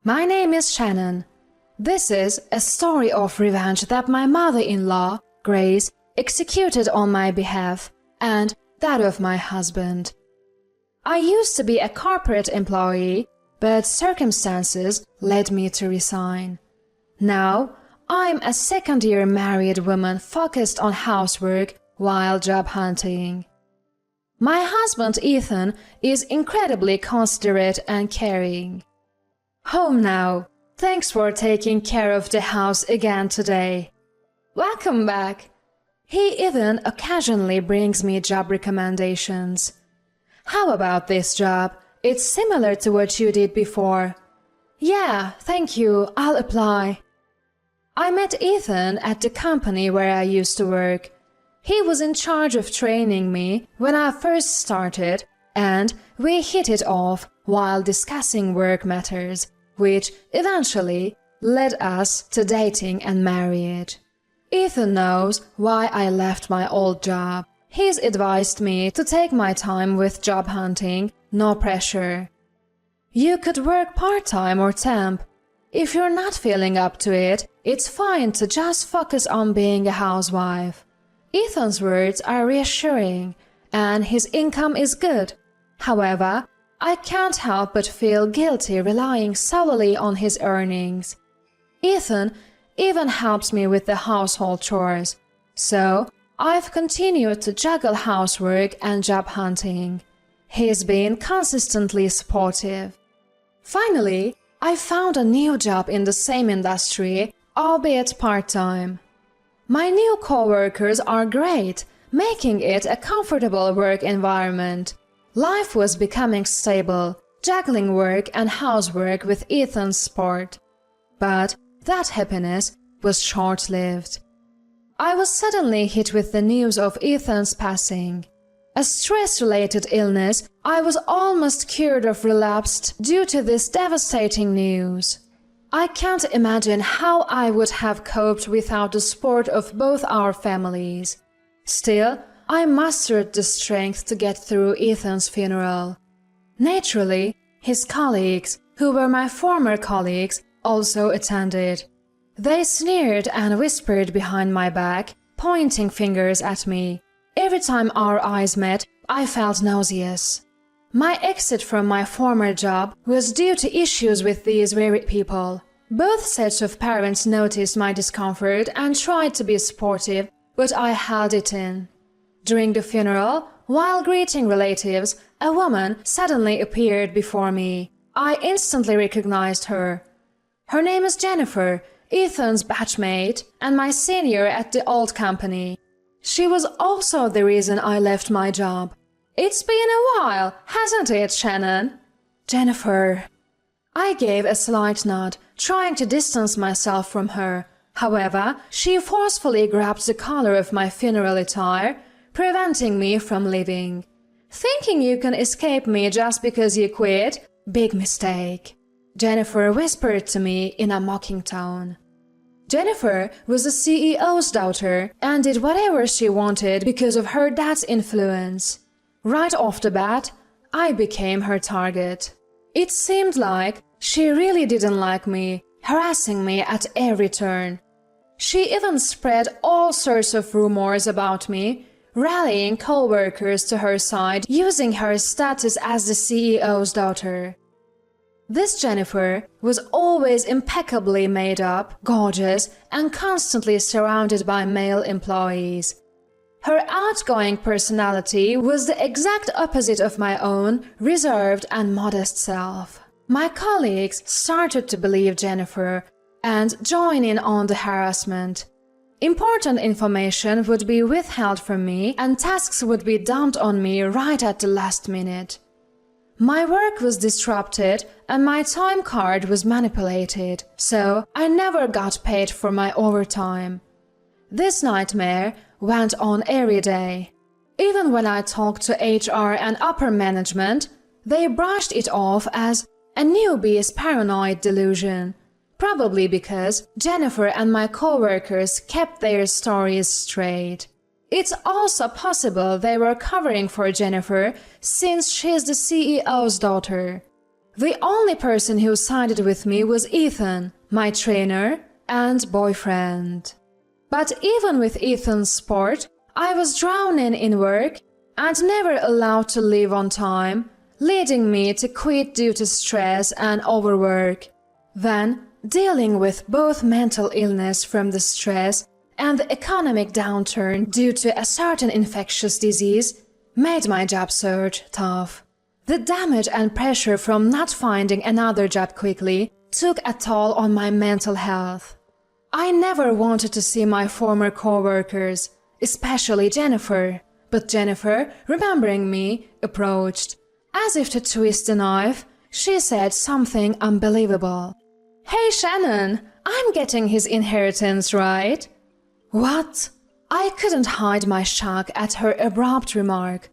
My name is Shannon. This is a story of revenge that my mother-in-law, Grace, executed on my behalf and that of my husband. I used to be a corporate employee, but circumstances led me to resign. Now, I'm a second-year married woman focused on housework while job hunting. My husband Ethan is incredibly considerate and caring. Home now. Thanks for taking care of the house again today. Welcome back. He even occasionally brings me job recommendations. How about this job? It's similar to what you did before. Yeah, thank you, I'll apply. I met Ethan at the company where I used to work. He was in charge of training me when I first started, and we hit it off while discussing work matters, which eventually led us to dating and marriage. Ethan knows why I left my old job. He's advised me to take my time with job hunting, no pressure. You could work part-time or temp. If you're not feeling up to it, it's fine to just focus on being a housewife. Ethan's words are reassuring, and his income is good. However, I can't help but feel guilty relying solely on his earnings. Ethan even helps me with the household chores, so I've continued to juggle housework and job hunting. He's been consistently supportive. Finally, I found a new job in the same industry, albeit part-time. My new coworkers are great, making it a comfortable work environment. Life was becoming stable, juggling work and housework with Ethan's support. But that happiness was short-lived. I was suddenly hit with the news of Ethan's passing. A stress-related illness, I was almost cured of relapse due to this devastating news. I can't imagine how I would have coped without the support of both our families. Still, I mustered the strength to get through Ethan's funeral. Naturally, his colleagues, who were my former colleagues, also attended. They sneered and whispered behind my back, pointing fingers at me. Every time our eyes met, I felt nauseous. My exit from my former job was due to issues with these very people. Both sets of parents noticed my discomfort and tried to be supportive, but I held it in. During the funeral, while greeting relatives, a woman suddenly appeared before me. I instantly recognized her. Her name is Jennifer, Ethan's batchmate and my senior at the old company. She was also the reason I left my job. It's been a while, hasn't it, Shannon? Jennifer. I gave a slight nod, trying to distance myself from her. However, she forcefully grabbed the collar of my funeral attire, preventing me from leaving. Thinking you can escape me just because you quit? Big mistake. Jennifer whispered to me in a mocking tone. Jennifer was the CEO's daughter and did whatever she wanted because of her dad's influence. Right off the bat, I became her target. It seemed like she really didn't like me, harassing me at every turn. She even spread all sorts of rumors about me, rallying co-workers to her side using her status as the CEO's daughter. This Jennifer was always impeccably made up, gorgeous, and constantly surrounded by male employees. Her outgoing personality was the exact opposite of my own, reserved and modest self. My colleagues started to believe Jennifer and join in on the harassment. Important information would be withheld from me and tasks would be dumped on me right at the last minute. My work was disrupted and my time card was manipulated, so I never got paid for my overtime. This nightmare went on every day. Even when I talked to HR and upper management, they brushed it off as a newbie's paranoid delusion, probably because Jennifer and my coworkers kept their stories straight. It's also possible they were covering for Jennifer since she's the CEO's daughter. The only person who sided with me was Ethan, my trainer and boyfriend. But even with Ethan's support, I was drowning in work and never allowed to leave on time, leading me to quit due to stress and overwork. Then, dealing with both mental illness from the stress and the economic downturn due to a certain infectious disease made my job search tough. The damage and pressure from not finding another job quickly took a toll on my mental health. I never wanted to see my former coworkers, especially Jennifer, but Jennifer, remembering me, approached. As if to twist the knife, she said something unbelievable. "Hey Shannon, I'm getting his inheritance, right?" What? I couldn't hide my shock at her abrupt remark.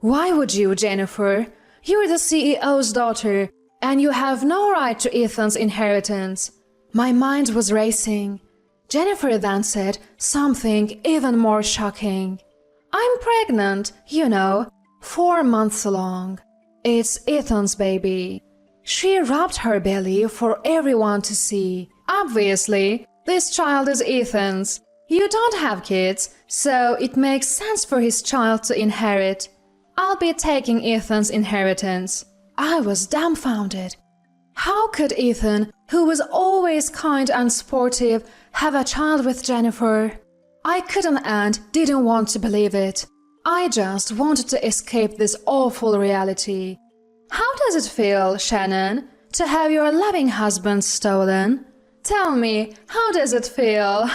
Why would you, Jennifer? You're the CEO's daughter, and you have no right to Ethan's inheritance. My mind was racing. Jennifer then said something even more shocking. I'm pregnant, 4 months along. It's Ethan's baby. She rubbed her belly for everyone to see. Obviously, this child is Ethan's. You don't have kids, so it makes sense for his child to inherit. I'll be taking Ethan's inheritance. I was dumbfounded. How could Ethan, who was always kind and supportive, have a child with Jennifer? I couldn't and didn't want to believe it. I just wanted to escape this awful reality. How does it feel, Shannon, to have your loving husband stolen? Tell me, how does it feel?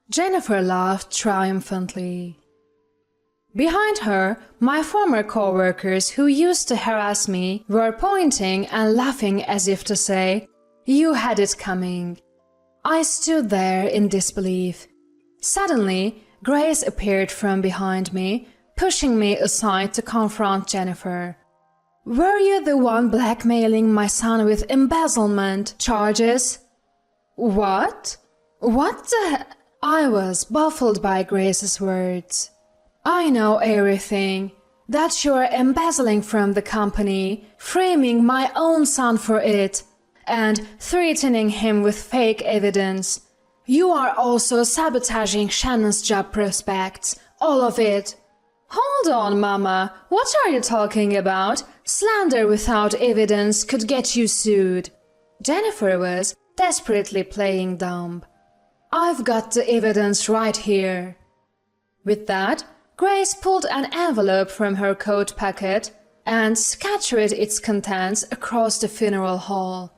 Jennifer laughed triumphantly. Behind her, my former coworkers who used to harass me were pointing and laughing as if to say, "You had it coming." I stood there in disbelief. Suddenly, Grace appeared from behind me, pushing me aside to confront Jennifer. "Were you the one blackmailing my son with embezzlement charges?" What? What the? I was baffled by Grace's words. "I know everything. That you're embezzling from the company, framing my own son for it, and threatening him with fake evidence. You are also sabotaging Shannon's job prospects, all of it." "Hold on, Mama. What are you talking about? Slander without evidence could get you sued." Jennifer was desperately playing dumb. "I've got the evidence right here." With that, Grace pulled an envelope from her coat pocket and scattered its contents across the funeral hall.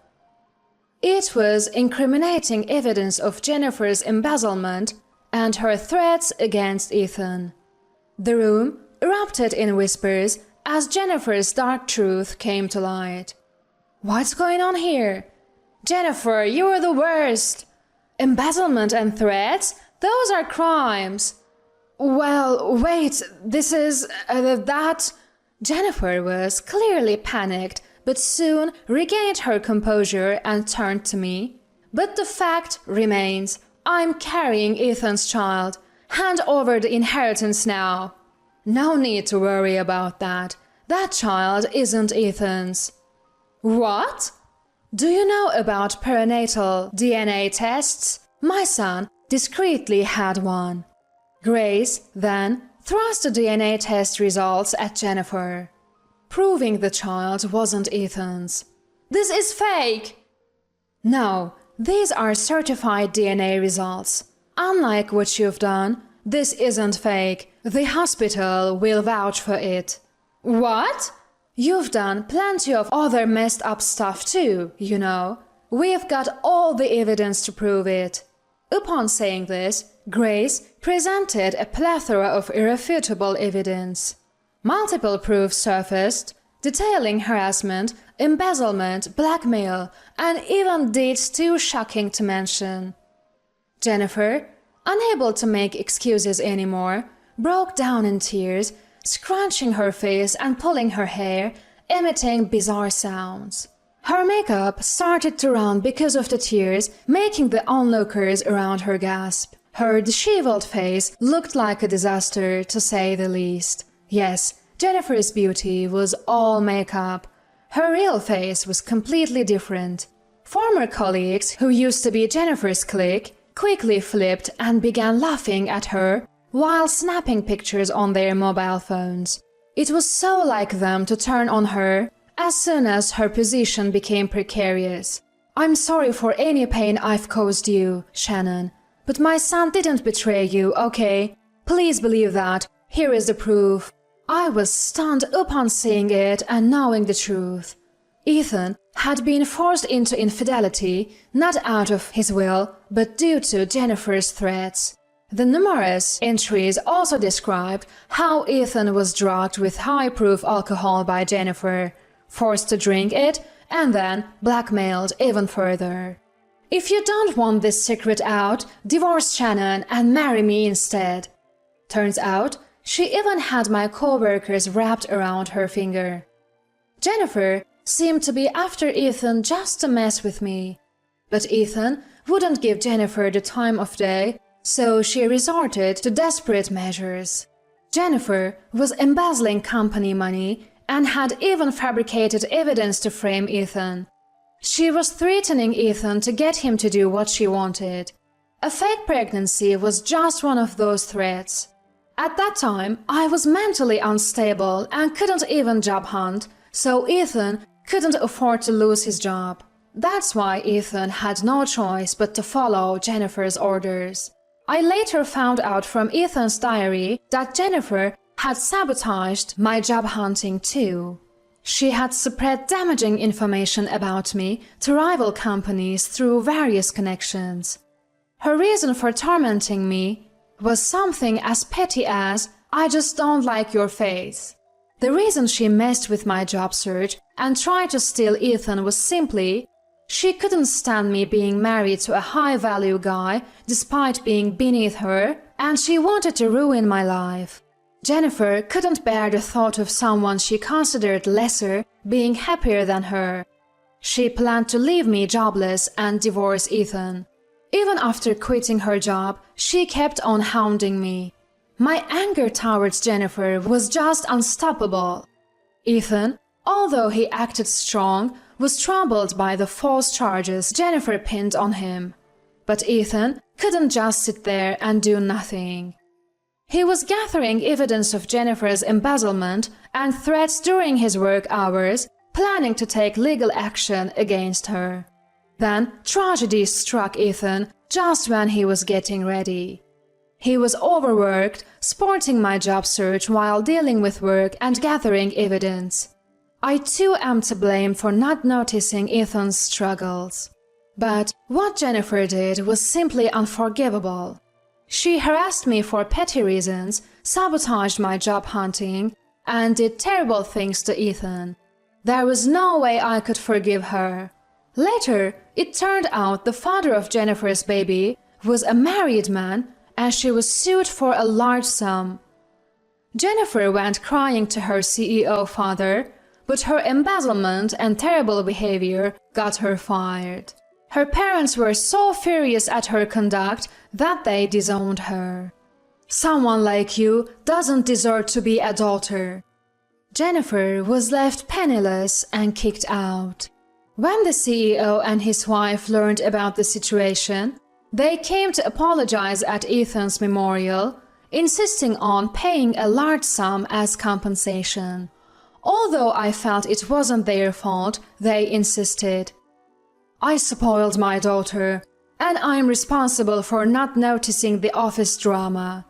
It was incriminating evidence of Jennifer's embezzlement and her threats against Ethan. The room erupted in whispers as Jennifer's dark truth came to light. "What's going on here?" "Jennifer, you're the worst!" "Embezzlement and threats? Those are crimes!" "Well, wait, this is... that..." Jennifer was clearly panicked, but soon regained her composure and turned to me. "But the fact remains, I'm carrying Ethan's child. Hand over the inheritance now." "No need to worry about that. That child isn't Ethan's." "What? Do you know about perinatal DNA tests? My son discreetly had one." Grace then thrust the DNA test results at Jennifer, proving the child wasn't Ethan's. "This is fake!" "No, these are certified DNA results. Unlike what you've done, this isn't fake. The hospital will vouch for it." "What?" "You've done plenty of other messed up stuff too, We've got all the evidence to prove it." Upon saying this, Grace presented a plethora of irrefutable evidence. Multiple proofs surfaced, detailing harassment, embezzlement, blackmail, and even deeds too shocking to mention. Jennifer, unable to make excuses anymore, broke down in tears, scrunching her face and pulling her hair, emitting bizarre sounds. Her makeup started to run because of the tears, making the onlookers around her gasp. Her disheveled face looked like a disaster, to say the least. Yes, Jennifer's beauty was all makeup. Her real face was completely different. Former colleagues who used to be Jennifer's clique quickly flipped and began laughing at her while snapping pictures on their mobile phones. It was so like them to turn on her as soon as her position became precarious. "I'm sorry for any pain I've caused you, Shannon, but my son didn't betray you, okay? Please believe that. Here is the proof." I was stunned upon seeing it and knowing the truth. Ethan had been forced into infidelity not out of his will, but due to Jennifer's threats. The numerous entries also described how Ethan was drugged with high-proof alcohol by Jennifer, forced to drink it, and then blackmailed even further. "If you don't want this secret out, divorce Shannon and marry me instead." Turns out, she even had my coworkers wrapped around her finger. Jennifer seemed to be after Ethan just to mess with me. But Ethan wouldn't give Jennifer the time of day, so she resorted to desperate measures. Jennifer was embezzling company money and had even fabricated evidence to frame Ethan. She was threatening Ethan to get him to do what she wanted. A fake pregnancy was just one of those threats. At that time, I was mentally unstable and couldn't even job hunt, so Ethan couldn't afford to lose his job. That's why Ethan had no choice but to follow Jennifer's orders. I later found out from Ethan's diary that Jennifer had sabotaged my job hunting too. She had spread damaging information about me to rival companies through various connections. Her reason for tormenting me was something as petty as, "I just don't like your face." The reason she messed with my job search and tried to steal Ethan was simply, she couldn't stand me being married to a high-value guy despite being beneath her, and she wanted to ruin my life. Jennifer couldn't bear the thought of someone she considered lesser being happier than her. She planned to leave me jobless and divorce Ethan. Even after quitting her job, she kept on hounding me. My anger towards Jennifer was just unstoppable. Ethan, although he acted strong, was troubled by the false charges Jennifer pinned on him. But Ethan couldn't just sit there and do nothing. He was gathering evidence of Jennifer's embezzlement and threats during his work hours, planning to take legal action against her. Then tragedy struck Ethan just when he was getting ready. He was overworked, sporting my job search while dealing with work and gathering evidence. I too am to blame for not noticing Ethan's struggles. But what Jennifer did was simply unforgivable. She harassed me for petty reasons, sabotaged my job hunting, and did terrible things to Ethan. There was no way I could forgive her. Later, it turned out the father of Jennifer's baby was a married man, and she was sued for a large sum. Jennifer went crying to her CEO father, but her embezzlement and terrible behavior got her fired. Her parents were so furious at her conduct that they disowned her. "Someone like you doesn't deserve to be a daughter." Jennifer was left penniless and kicked out. When the CEO and his wife learned about the situation, they came to apologize at Ethan's memorial, insisting on paying a large sum as compensation. Although I felt it wasn't their fault, they insisted. "I spoiled my daughter, and I'm responsible for not noticing the office drama."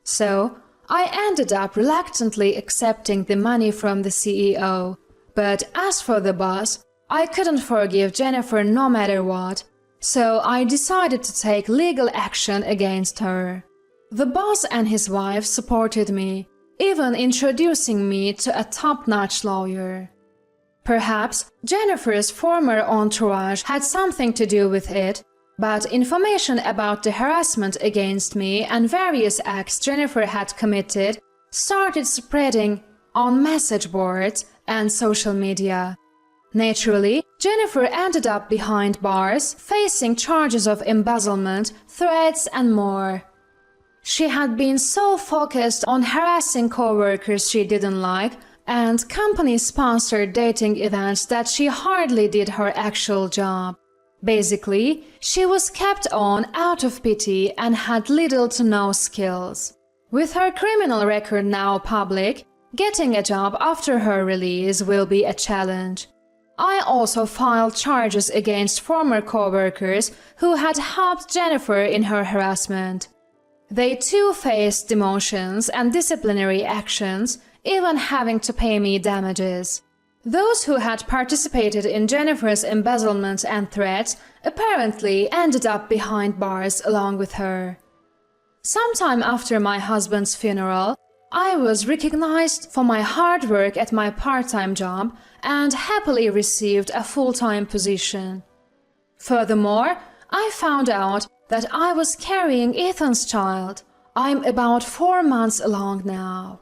So, I ended up reluctantly accepting the money from the CEO. But as for the boss, I couldn't forgive Jennifer no matter what, so I decided to take legal action against her. The boss and his wife supported me, even introducing me to a top-notch lawyer. Perhaps Jennifer's former entourage had something to do with it, but information about the harassment against me and various acts Jennifer had committed started spreading on message boards and social media. Naturally, Jennifer ended up behind bars, facing charges of embezzlement, threats, and more. She had been so focused on harassing coworkers she didn't like and company-sponsored dating events that she hardly did her actual job. Basically, she was kept on out of pity and had little to no skills. With her criminal record now public, getting a job after her release will be a challenge. I also filed charges against former coworkers who had helped Jennifer in her harassment. They too faced demotions and disciplinary actions, even having to pay me damages. Those who had participated in Jennifer's embezzlement and threats apparently ended up behind bars along with her. Sometime after my husband's funeral, I was recognized for my hard work at my part-time job and happily received a full-time position. Furthermore, I found out that I was carrying Ethan's child. I'm about 4 months along now.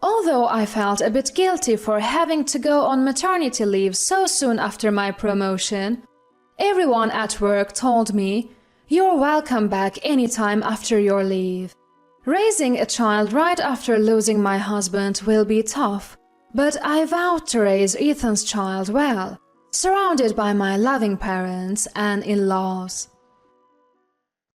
Although I felt a bit guilty for having to go on maternity leave so soon after my promotion, everyone at work told me, "You're welcome back anytime after your leave." Raising a child right after losing my husband will be tough, but I vowed to raise Ethan's child well, surrounded by my loving parents and in-laws.